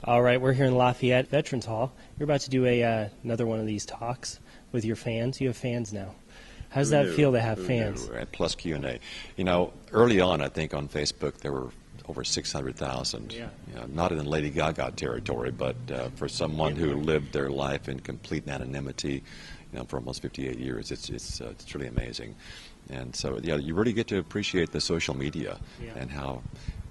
All right, we're here in Lafayette Veterans Hall. You're about to do another one of these talks with your fans. You have fans now. How does that feel to have fans? At Plus Q&A. You know, early on, I think on Facebook there were over 600,000. Yeah. You know, not in Lady Gaga territory, but for someone who lived their life in complete anonymity, you know, for almost 58 years, it's really amazing. And so, yeah, you really get to appreciate the social media and how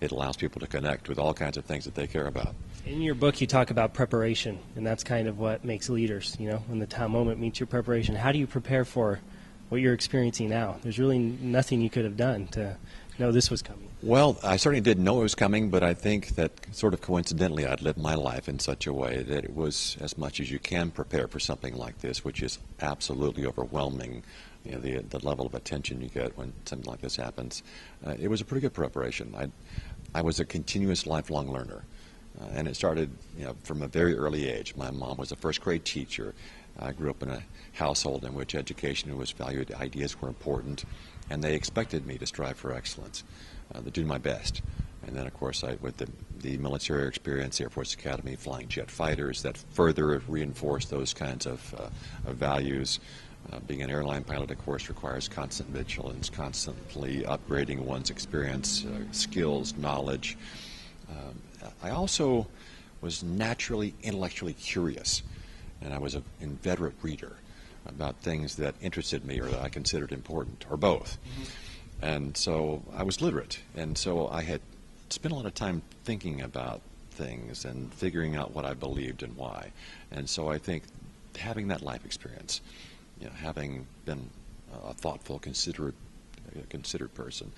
it allows people to connect with all kinds of things that they care about. In your book, you talk about preparation, and that's kind of what makes leaders, you know, when the time moment meets your preparation. How do you prepare for what you're experiencing now? There's really nothing you could have done to know this was coming. Well, I certainly didn't know it was coming, but I think that sort of coincidentally I'd lived my life in such a way that it was as much as you can prepare for something like this, which is absolutely overwhelming. You know, the level of attention you get when something like this happens. It was a pretty good preparation. I was a continuous lifelong learner. And it started, you know, from a very early age. My mom was a first-grade teacher. I grew up in a household in which education was valued, ideas were important, and they expected me to strive for excellence, to do my best. And then, of course, with the military experience, Air Force Academy, flying jet fighters, that further reinforced those kinds of values. Being an airline pilot, of course, requires constant vigilance, constantly upgrading one's experience, skills, knowledge. I also was naturally intellectually curious, and I was an inveterate reader about things that interested me or that I considered important, or both. Mm-hmm. And so I was literate, and so I had spent a lot of time thinking about things and figuring out what I believed and why. And so I think having that life experience, you know, having been a thoughtful, considered person,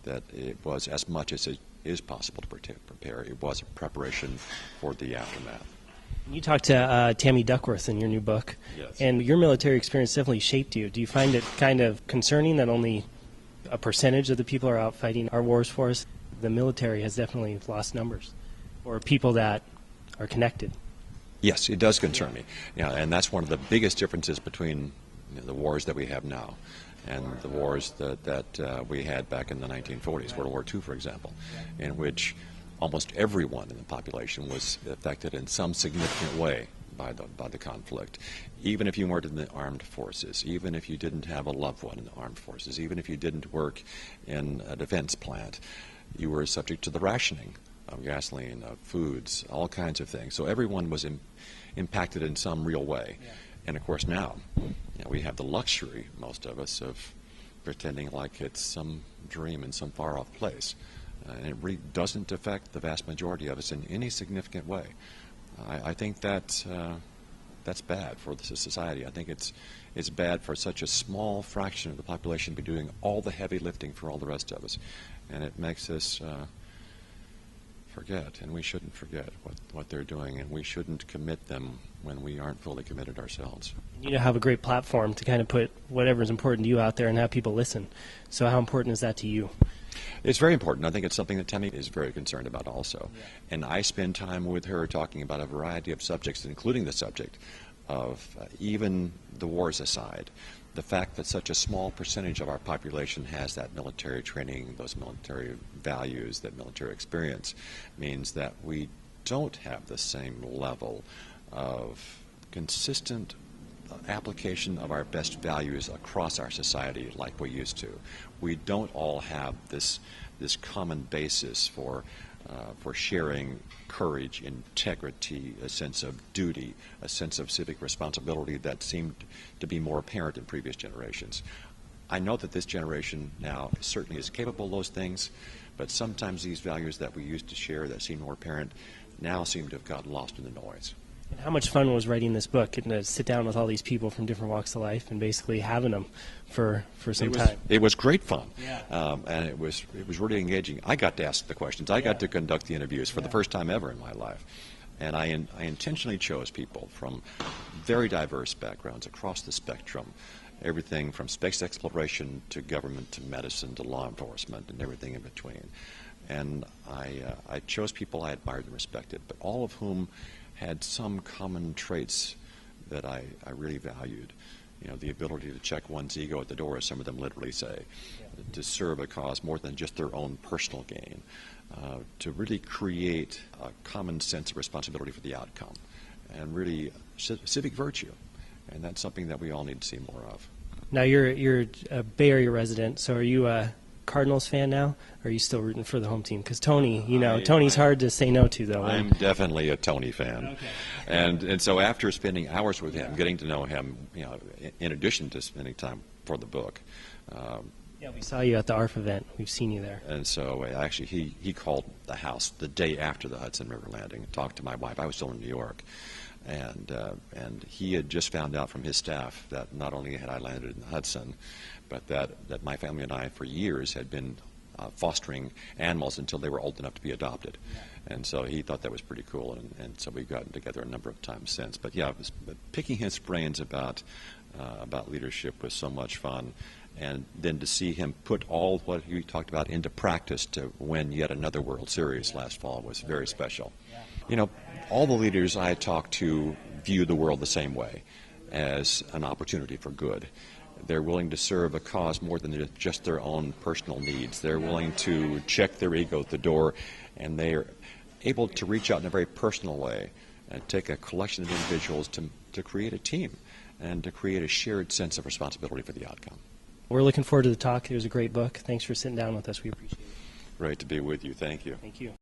that it was as much as it is possible to prepare. It was a preparation for the aftermath. You talked to Tammy Duckworth in your new book, yes. And your military experience definitely shaped you. Do you find it kind of concerning that only a percentage of the people are out fighting our wars for us? The military has definitely lost numbers, or people that are connected. Yes, it does concern me. Yeah, and that's one of the biggest differences between, you know, the wars that we have now and the wars that we had back in the 1940s, World War II, for example, in which almost everyone in the population was affected in some significant way by the conflict. Even if you weren't in the armed forces, even if you didn't have a loved one in the armed forces, even if you didn't work in a defense plant, you were subject to the rationing of gasoline, of foods, all kinds of things. So everyone was impacted in some real way. Yeah. And of course now, you know, we have the luxury, most of us, of pretending like it's some dream in some far-off place. And it really doesn't affect the vast majority of us in any significant way. I think that's bad for the society. I think it's bad for such a small fraction of the population to be doing all the heavy lifting for all the rest of us. And it makes us forget, and we shouldn't forget what they're doing, and we shouldn't commit them when we aren't fully committed ourselves. You have a great platform to kind of put whatever's important to you out there and have people listen. So how important is that to you? It's very important. I think it's something that Tammy is very concerned about also. Yeah. And I spend time with her talking about a variety of subjects, including the subject of even the wars aside. The fact that such a small percentage of our population has that military training, those military values, that military experience, means that we don't have the same level of consistent application of our best values across our society like we used to. We don't all have this common basis for sharing courage, integrity, a sense of duty, a sense of civic responsibility that seemed to be more apparent in previous generations. I know that this generation now certainly is capable of those things, but sometimes these values that we used to share that seem more apparent now seem to have gotten lost in the noise. And how much fun was writing this book, getting to sit down with all these people from different walks of life and basically having them for some time? It was great fun, yeah. And it was really engaging. I got to ask the questions. I got to conduct the interviews for the first time ever in my life. And I intentionally chose people from very diverse backgrounds across the spectrum, everything from space exploration to government to medicine to law enforcement and everything in between. And I chose people I admired and respected, but all of whom had some common traits that I really valued. You know, the ability to check one's ego at the door, as some of them literally say, to serve a cause more than just their own personal gain, to really create a common sense of responsibility for the outcome and really civic virtue. And that's something that we all need to see more of. Now you're a Bay Area resident, so are you a Cardinals fan now? Or are you still rooting for the home team? Because Tony, Tony's hard to say no to, though. I'm definitely a Tony fan. Okay. And so after spending hours with him, getting to know him, in addition to spending time for the book. Yeah, we saw you at the ARF event. We've seen you there. And so actually he called the house the day after the Hudson River landing and talked to my wife. I was still in New York. And he had just found out from his staff that not only had I landed in the Hudson, but that my family and I for years had been fostering animals until they were old enough to be adopted. Yeah. And so he thought that was pretty cool, and so we've gotten together a number of times since. But yeah, picking his brains about leadership was so much fun. And then to see him put all what he talked about into practice to win yet another World Series last fall was very special. All the leaders I talk to view the world the same way, as an opportunity for good. They're willing to serve a cause more than just their own personal needs. They're willing to check their ego at the door, and they're able to reach out in a very personal way and take a collection of individuals to create a team and to create a shared sense of responsibility for the outcome. We're looking forward to the talk. It was a great book. Thanks for sitting down with us. We appreciate it. Great to be with you. Thank you. Thank you.